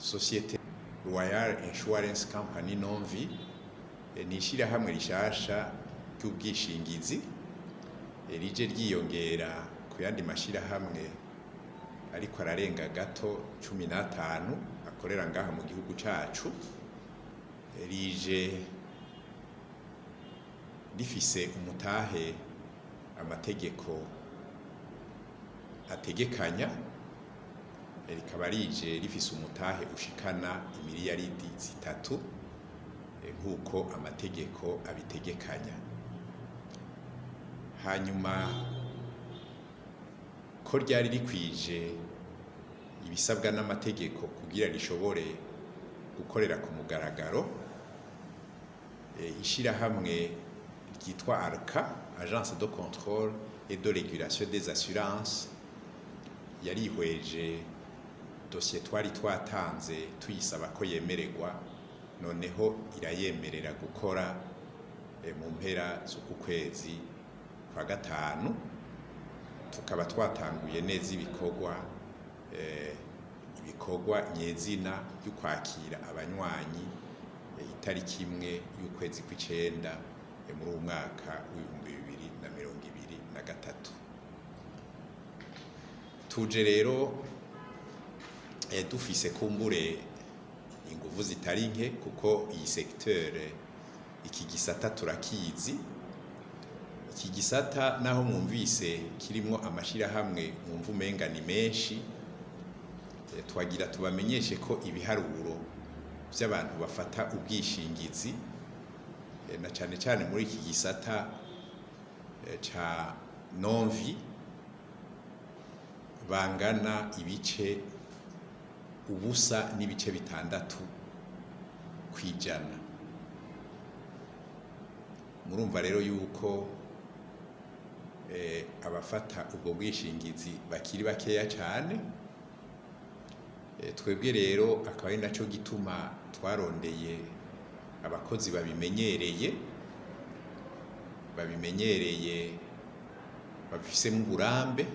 societe Royale Insurance Company non-vie ni ishirahamwe rishasha ry'ubwishingizi rije ryiyongera ku yandi mashirahamwe ariko ararenga gato 15 akorera ngaha mu gihugu cacu. Rije rifise umutahe amategeko ategekanya, rikaba rije rifise umutahe ushikana imiliyaridi 3 nk'uko amategeko abitegekanya. Hanyuma ko ryari rikwije ibisabwa n'amategeko kugira rishobore gukorera ku mugaragaro, ishirahamwe ryitwa ARCA, Agence de contrôle et de régulation des assurances, yarihweje dossier twari twatanze tuyisaba ko yemererwa, noneho irayemerera gukora mu mpera z'uku kwezi kwa gatanu. Tukaba twatanguye neza ibikorwa nyezina byo kwakira abanywanyi itariki imwe y'ukwezi kw'icenda muri uyu mwaka w'2023. Tuje rero dufise kumbure inguvu zitari nke, kuko iyi secteur iki gisata turakizi. Iki gisata naho mwumvise kirimo amashirahamwe mwumva umenga ni menshi, twagira tubamenyeshe ko ibiharuro by'abantu bafata ubwishingizi na cyane cyane muri iki gisata ca non-vie bangana ibice ubusa n'ibice 6%. Murumva rero yuko abafata ubwo bwishingizi bakiri bakeya cyane. Twebwe rero akaba ari naco gituma twarondeye abakozi babimenyereye babifisemo uburambe,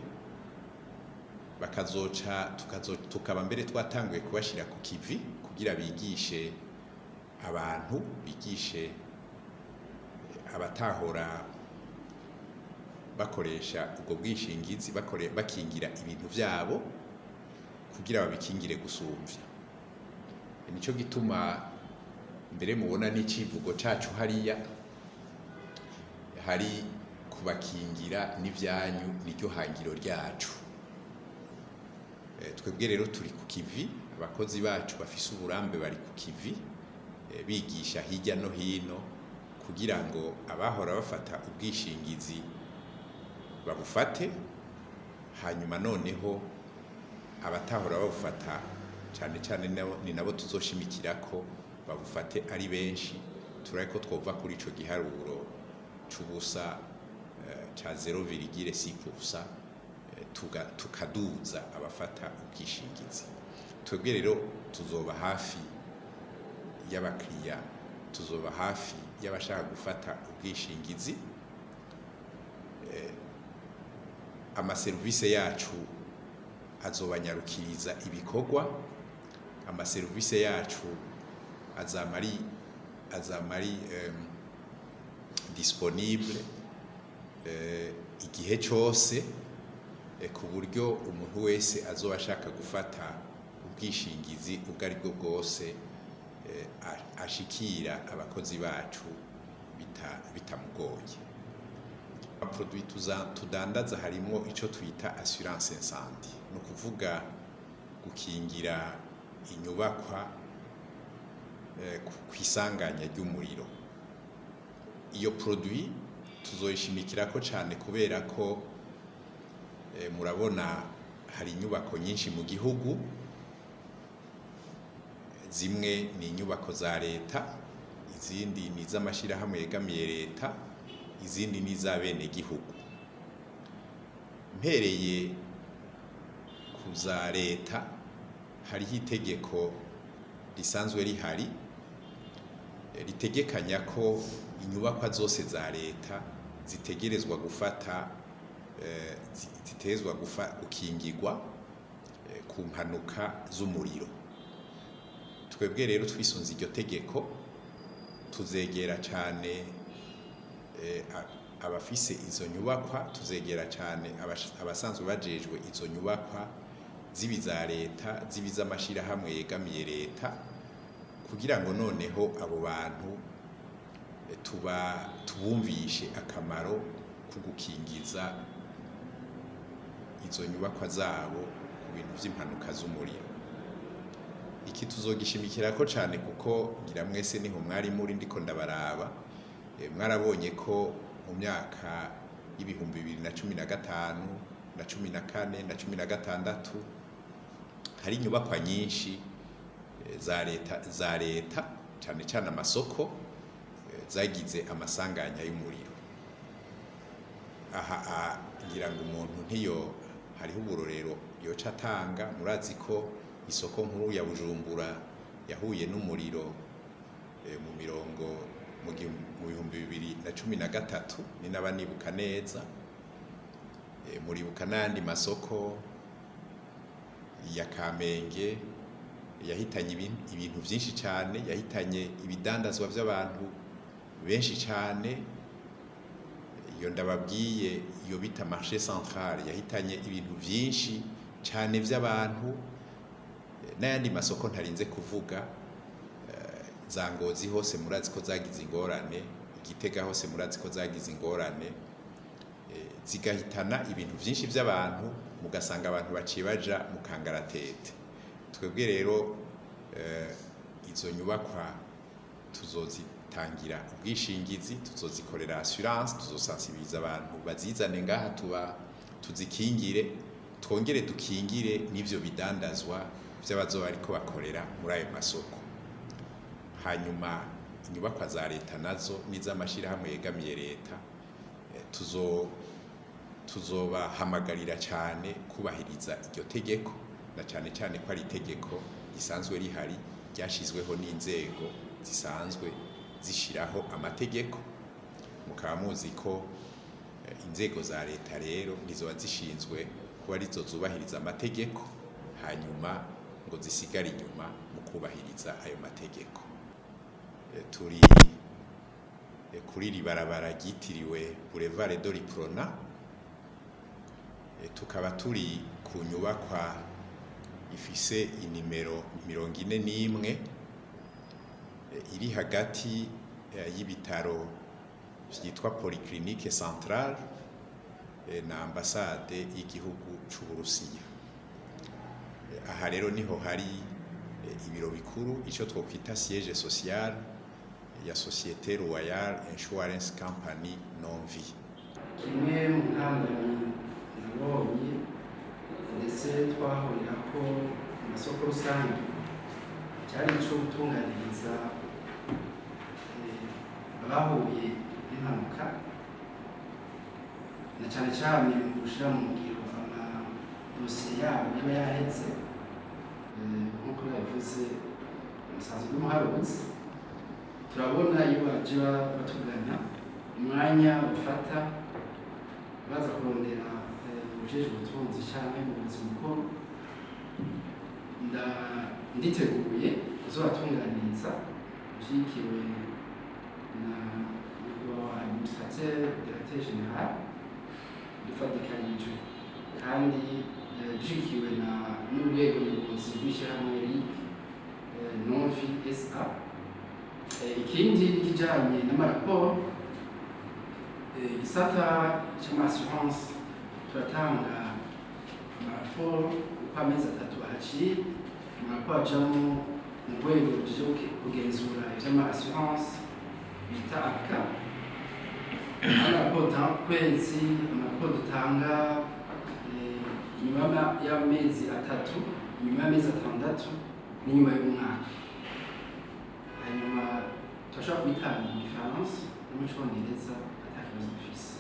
tukaba mbere twatanguye kubashira ku kivi kugira bigishe abantu, bigishe abatahora bakoresha ubwo bwishingizi bakingira ibintu vyabo kugira babikingire gusumvya. Nico gituma mbere mubona n'icivugo cacu hariya hari kubakingira n'ivyanyu niryo hangiro ryacu. Twebwe rero turi ku kivi, abakozi bacu bafise uburambe bari ku kivi bigisha hirya no hino kugira ngo abahora bafata ubwishingizi babufate, hanyuma noneho abatahora babufata cyane cyane ni nabo tuzoshimikirako babufate ari benshi. Turariko twova kuri ico giharuro c'ubusa ca 0,6% tukaduza abafata ubwishingizi. Twebwe rero tuzoba hafi y'abakiriya, tuzoba hafi y'abashaka gufata ubwishingizi. Amaserivise yacu azobanyarukiriza ibikorwa, amaserivise yacu azamari disponible igihe cyose, ku buryo umuntu wese azoba ashaka gufata ubwishingizi ubwo ari bwo bwose ashikira abakozi bacu bitamugoye. Produit tudandaza harimo ico twita assurance incendie, no kuvuga gukingira inyubakwa kwisanganya ry'umuriro. Iyo produit tuzoyishimikirako cyane kubera ko murabona hari inyubako nyinshi mu gihugu, zimwe ni inyubako za leta, izindi ni iz'amashirahamwe yegamiye leta, izindi ni za bene gihugu. Mpereye ku za leta, hariho itegeko risanzwe rihari ritegekanya ko inyubakwa zose za leta zitegerezwa gukingirwa ku mpanuka z'umuriro. twebwe rero twisunze iryo tegeko tuzegera cyane abafise izo nyubakwa, tuzegera cyane abasanzwe bajejwe izo nyubakwa zibiza leta, zibiza amashirahamwe yegamiye leta, kugira ngo noneho abo bantu tubumvishe akamaro ko gukingiza izo nyubakwa zabo ku bintu by'impanuka z'umuriro. Iki tuzogishimikira ko cyane kuko ngira mwese niho mwari muri ndiko ndabaraba, mwarabonye ko mu myaka y'ibihumbi 2015 na 14 na 16 hari inyubakwa nyinshi za leta cyane cyane amasoko zagize amasanganya y'umuriro. Aha ngira ngo umuntu ntiyo hariho uburorero yoca atanga. Murazi ko isoko nkuru ya Bujumbura yahuye n'umuriro mu bihumbi 2013 ni nabanibuka neza. Muribuka n'andi masoko ya Kamenge yahitanye ibintu byinshi cyane, yahitanye ibidandazwa by'abantu benshi cyane. Iyo ndababwiye iyo bita marché central yahitanye ibintu byinshi cyane by'abantu. N'ayandi masoko ntarinze kuvuga, za Ngozi hose murazi ko zagize ingorane, Igitega hose murazi ko zagize ingorane, zigahitana ibintu byinshi by'abantu, mugasanga abantu baciye baja mu kangaratete. Twebwe rero izo nyubakwa tuzozitangira ubwishingizi, tuzozikorera assurance, tuzosensibiliza abantu bazizane ngaha tuzikingire, twongere dukingire n'ivyo bidandazwa by'abazoba ariko bakorera muri ayo masoko. Hanyuma inyubakwa za leta nazo n'iz'amashirahamwe yegamiye leta tuzobahamagarira cyane kubahiriza iryo tegeko, na cyane cyane ko ari itegeko risanzwe rihari ryashizweho n'inzego zisanzwe zishiraho amategeko. Mukaba muzi ko inzego za leta rero nizo zishinzwe kuba arizo zubahiriza amategeko, hanyuma ngo zisigare inyuma mu kubahiriza ayo mategeko. Turi kuri ribarabara ryitiriwe Blvrd tukaba turi ku nyubakwa ifise inimero 41 iri hagati y'ibitaro byitwa Polyclinique Centrale na ambasade y'igihugu c'Uburusiya. Aha rero niho hari ibiro bikuru, icyo twokwita siège social ya société Royale Insurance Company non-vie. Kimwe mu ntambamyi nabonye ndetse twahurira ko amasoko rusange cyari cyo gutunganiriza abahuye n'impanuka, na cyane cyane mu gushyira mu ngiro amadosiye yabo yaba yahetse. Nk'uko yavuze umusanzu w'umuharuzi, turabona iyo baje batugana umwanya bafata baza kurondera ubujejwe ubutunzi cyangwa umuyobozi mukuru, nditeguye kuzobatunganiriza ushyigikiwe na administrateur directeur général, dufatikanyije kandi dushyigikiwe n'urwego nyobozi rw'ishirahamwe non-vie SA. Ikindi n'ikijanye n'amaraporo, igisata cy'amassurance turatanga amaraporo uko amezi 3 ahaciye. Amaraporo ajamo mu rwego ruje kugenzura ivy'amassurance bita aka, amaraporo atanga kwezi, amaraporo dutanga inyuma y'amezi 3, inyuma y'amezi 6 n'inyuma y'umwaka. Hanyuma turashobora kubitanga mu Gifaransa no mu Congereza atakibazo dufise.